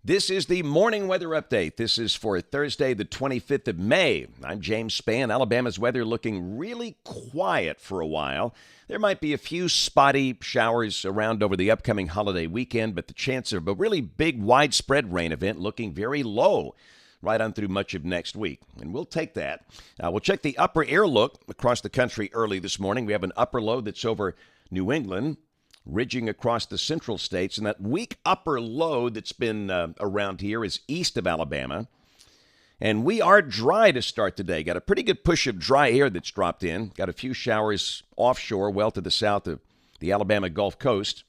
This is the morning weather update. This is for Thursday, the 25th of May. I'm James Spann. Alabama's weather looking really quiet for a while. There might be a few spotty showers around over the upcoming holiday weekend, but the chance of a really big widespread rain event looking very low right on through much of next week. And we'll take that. We'll check the upper air look across the country early this morning. We have an upper low that's over New England, ridging across the central states, and that weak upper low that's been around here is east of Alabama. And we are dry to start today. Got a pretty good push of dry air that's dropped in. Got a few showers offshore, well to the south of the Alabama Gulf Coast.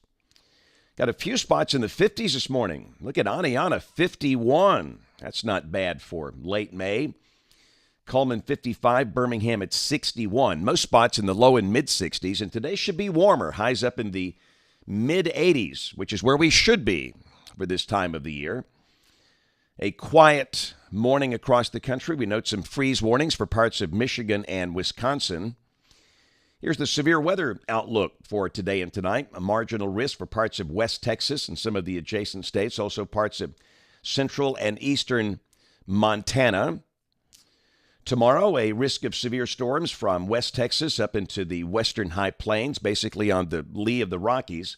Got a few spots in the 50s this morning. Look at Aniana, 51. That's not bad for late May. Coleman 55, Birmingham at 61. Most spots in the low and mid 60s, and today should be warmer. Highs up in the mid 80s, which is where we should be for this time of the year. A quiet morning across the country. We note some freeze warnings for parts of Michigan and Wisconsin. Here's the severe weather outlook for today and tonight. A marginal risk for parts of West Texas and some of the adjacent states, also parts of central and eastern Montana. Tomorrow, a risk of severe storms from West Texas up into the western high plains, basically on the lee of the Rockies,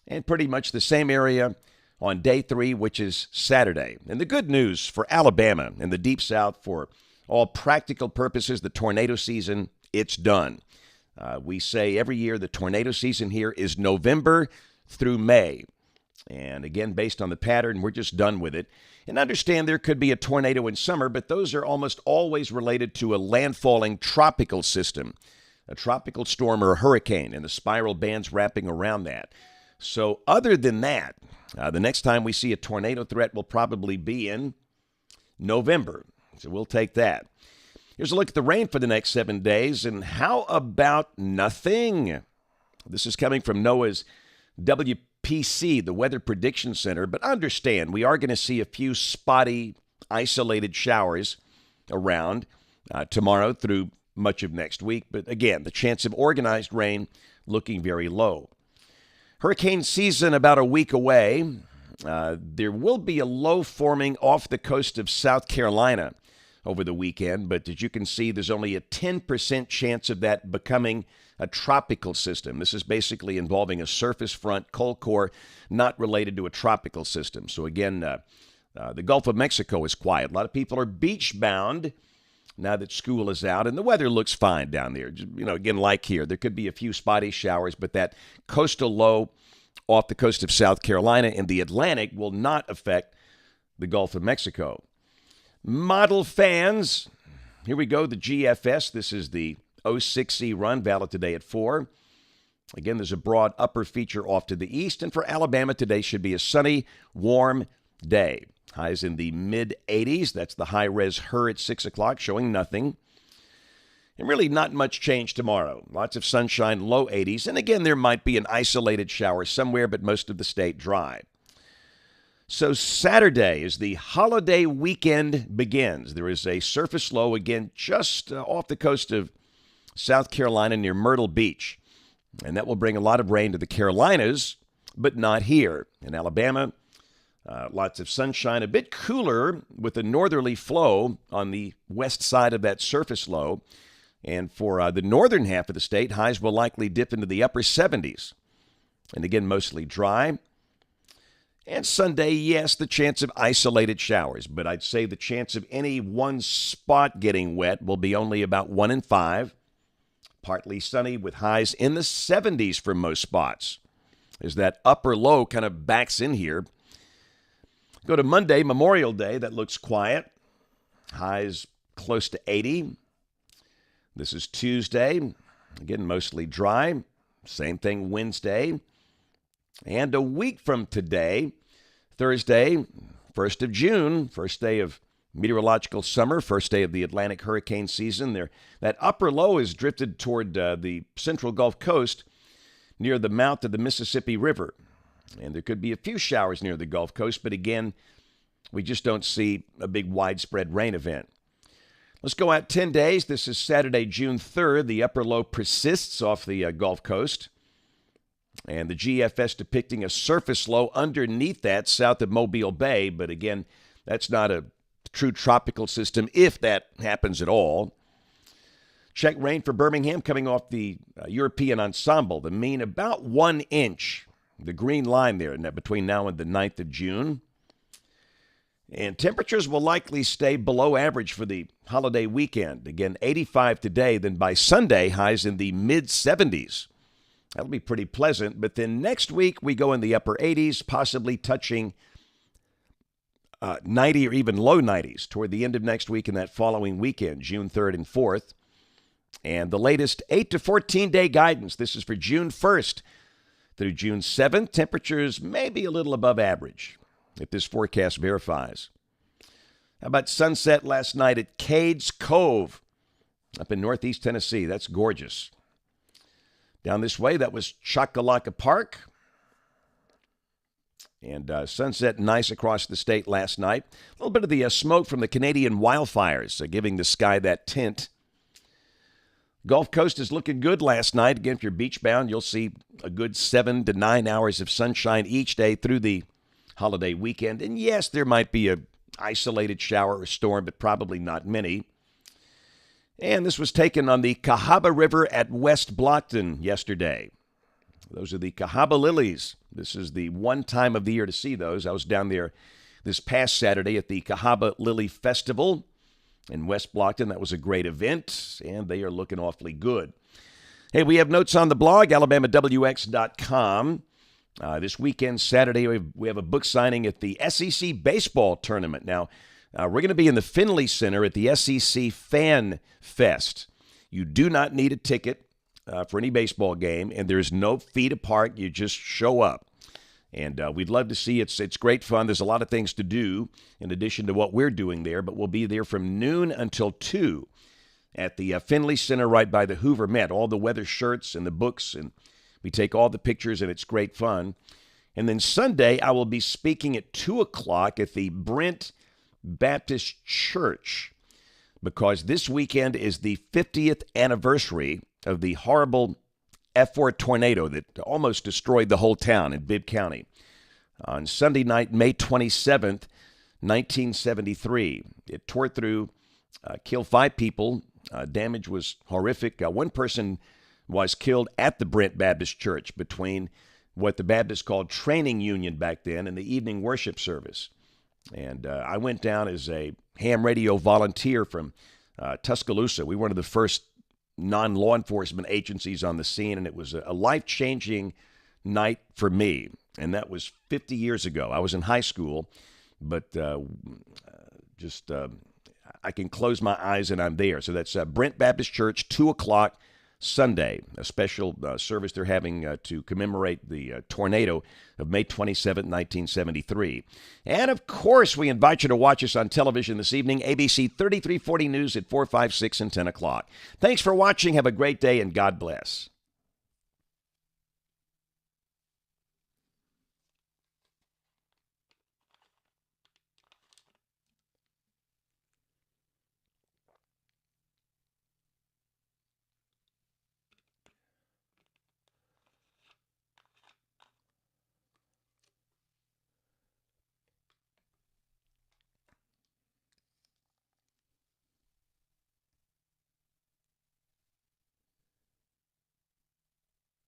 and pretty much the same area on day 3, which is Saturday. And the good news for Alabama and the Deep South, for all practical purposes, the tornado season, it's done. We say every year the tornado season here is November through May. And again, based on the pattern, we're just done with it. And understand there could be a tornado in summer, but those are almost always related to a landfalling tropical system, a tropical storm or a hurricane, and the spiral bands wrapping around that. So other than that, the next time we see a tornado threat will probably be in November. So we'll take that. Here's a look at the rain for the next 7 days. And how about nothing? This is coming from NOAA's WPC, the Weather Prediction Center. But understand, we are going to see a few spotty, isolated showers around tomorrow through much of next week. But again, the chance of organized rain looking very low. Hurricane season about a week away. There will be a low forming off the coast of South Carolina over the weekend, but as you can see, there's only a 10% chance of that becoming a tropical system. This is basically involving a surface front, cold core, not related to a tropical system. So again, the Gulf of Mexico is quiet. A lot of people are beach bound now that school is out, and the weather looks fine down there. You know, again, like here, there could be a few spotty showers, but that coastal low off the coast of South Carolina and the Atlantic will not affect the Gulf of Mexico. Model fans, here we go, the GFS. This is the 06C run, valid today at 4. Again, there's a broad upper feature off to the east, and for Alabama, today should be a sunny, warm day. Highs in the mid-80s. That's the high-res HUR at 6 o'clock, showing nothing. And really not much change tomorrow. Lots of sunshine, low 80s. And again, there might be an isolated shower somewhere, but most of the state dry. So Saturday, as the holiday weekend begins, there is a surface low, again, just off the coast of South Carolina near Myrtle Beach. And that will bring a lot of rain to the Carolinas, but not here. In Alabama, lots of sunshine, a bit cooler with a northerly flow on the west side of that surface low. And for the northern half of the state, highs will likely dip into the upper 70s. And again, mostly dry. And Sunday, yes, the chance of isolated showers, but I'd say the chance of any one spot getting wet will be only about 1 in 5. Partly sunny with highs in the 70s for most spots. As that upper low kind of backs in here. Go to Monday, Memorial Day, that looks quiet. Highs close to 80. This is Tuesday, again, mostly dry. Same thing Wednesday. And a week from today, Thursday, 1st of June, first day of meteorological summer, first day of the Atlantic hurricane season. There, that upper low is drifted toward the central Gulf Coast near the mouth of the Mississippi River. And there could be a few showers near the Gulf Coast, but again, we just don't see a big widespread rain event. Let's go out 10 days. This is Saturday, June 3rd. The upper low persists off the Gulf Coast. And the GFS depicting a surface low underneath that south of Mobile Bay. But again, that's not a true tropical system if that happens at all. Check rain for Birmingham coming off the European ensemble. The mean about 1 inch. The green line there between now and the 9th of June. And temperatures will likely stay below average for the holiday weekend. Again, 85 today. Then by Sunday, highs in the mid-70s. That'll be pretty pleasant. But then next week, we go in the upper 80s, possibly touching 90 or even low 90s toward the end of next week and that following weekend, June 3rd and 4th. And the latest 8 to 14-day guidance. This is for June 1st through June 7th. Temperatures may be a little above average, if this forecast verifies. How about sunset last night at Cades Cove up in northeast Tennessee? That's gorgeous. Down this way, that was Choccolocca Park. And sunset nice across the state last night. A little bit of the smoke from the Canadian wildfires giving the sky that tint. Gulf Coast is looking good last night. Again, if you're beach bound, you'll see a good 7 to 9 hours of sunshine each day through the holiday weekend. And yes, there might be an isolated shower or storm, but probably not many. And this was taken on the Cahaba River at West Blockton yesterday. Those are the Cahaba lilies. This is the one time of the year to see those. I was down there this past Saturday at the Cahaba Lily Festival in West Blockton. That was a great event, and they are looking awfully good. Hey, we have notes on the blog, alabamawx.com. This weekend, Saturday, we have a book signing at the SEC Baseball Tournament. Now, we're going to be in the Finley Center at the SEC Fan Fest. You do not need a ticket for any baseball game, and there's no fee to park. You just show up. And we'd love to see it. It's great fun. There's a lot of things to do in addition to what we're doing there, but we'll be there from noon until 2 at the Finley Center right by the Hoover Met. All the weather shirts and the books, and we take all the pictures, and it's great fun. And then Sunday, I will be speaking at 2 o'clock at the Brent Baptist Church because this weekend is the 50th anniversary of the horrible F4 tornado that almost destroyed the whole town in Bibb County. On Sunday night, May 27th, 1973, it tore through, killed 5 people. Damage was horrific. One person was killed at the Brent Baptist Church between what the Baptists called training union back then and the evening worship service. And I went down as a ham radio volunteer from Tuscaloosa. We were one of the first non-law enforcement agencies on the scene, and it was a life-changing night for me. And that was 50 years ago. I was in high school, but I can close my eyes and I'm there. So that's Brent Baptist Church, 2 o'clock Sunday, a special service they're having to commemorate the tornado of May 27, 1973. And, of course, we invite you to watch us on television this evening, ABC 3340 News at 4, 5, 6, and 10 o'clock. Thanks for watching. Have a great day, and God bless.